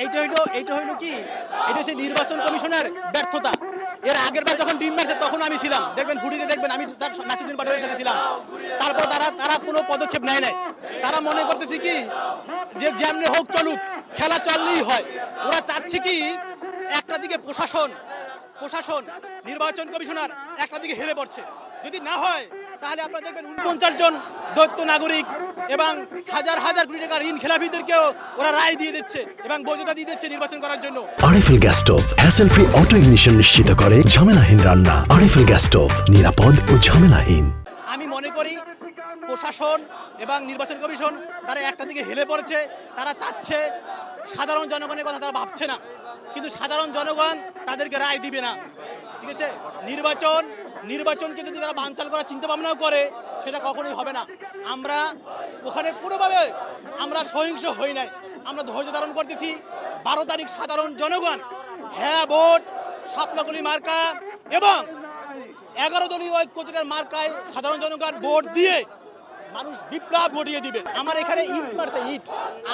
এইটা হইলো কি, এটা হচ্ছে নির্বাচন কমিশনের ব্যর্থতা। এর আগের বার যখন ডিম মারছে তখন আমি ছিলাম, দেখবেন ফুটেজে দেখবেন, আমি তার নাসিরুদ্দিন পাটোয়ারির সাথে ছিলাম। তারপর তারা কোনো পদক্ষেপ নেয় নাই। তারা মনে করতেছে কি যে যেমনি হোক চলুক, খেলা চললেই হয়। ওরা চাচ্ছে কি একটা দিকে প্রশাসন নির্বাচন কমিশনার একটা দিকে হেরে পড়ছে। যদি না হয় তাহলে আপনারা দেখবেন 49 জন দৈত্য নাগরিক এবং হাজার হাজার কোটি টাকা ঋণ খেলাপিদেরকেও ওরা রায় দিয়ে দিচ্ছে এবং বৈধতা দিয়ে দিচ্ছে নির্বাচন করার জন্য। RFL gas stove hassle free auto ignition নিশ্চিত করে ঝামেলাহীন রান্না। আরএফএল গ্যাস স্টোভ নিরাপদ ও ঝামেলাহীন। আমি মনে করি প্রশাসন এবং নির্বাচন কমিশন তারা একটা দিকে হেলে পড়েছে। তারা চাচ্ছে, সাধারণ জনগণের কথা তারা ভাবছে না, কিন্তু সাধারণ জনগণ তাদেরকে রায় দিবে না। ঠিক আছে, নির্বাচনকে যদি তারা বানচাল করার চিন্তা ভাবনাও করে, সেটা কখনোই হবে না। আমরা ওখানে কোনোভাবে আমরা সহিংস হই নাই, আমরা ধৈর্য ধারণ করতেছি। 12 তারিখ সাধারণ জনগণ হ্যাঁ ভোট, শাপলাকলি মার্কা এবং 11 দলীয় ঐক্যজোটের মার্কায় সাধারণ জনগণ ভোট দিয়ে মানুষ বিপ্লব ঘটিয়ে দিবে। আমার এখানে ইট মারছে,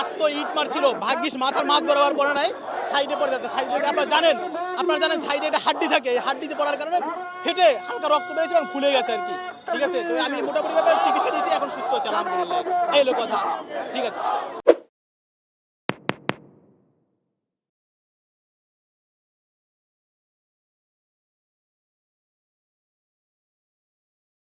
আস্ত ইট মারছিল, ভাগ্যিস মাথার মাছ বরাবর পড়ে নাই, সাইডে পড়ে যাচ্ছে। সাইডে আপনারা জানেন সাইডে একটা হাড্ডি থাকে, এই হাড্ডিতে পড়ার কারণে ফেটে হালকা রক্ত বেরিয়েছে এবং ফুলে গেছে আর কি। ঠিক আছে, তো আমি মোটামুটি ভাবে চিকিৎসা নিয়েছি, এখন সুস্থ আছে আলহামদুলিল্লাহ। এই হলো কথা। ঠিক আছে।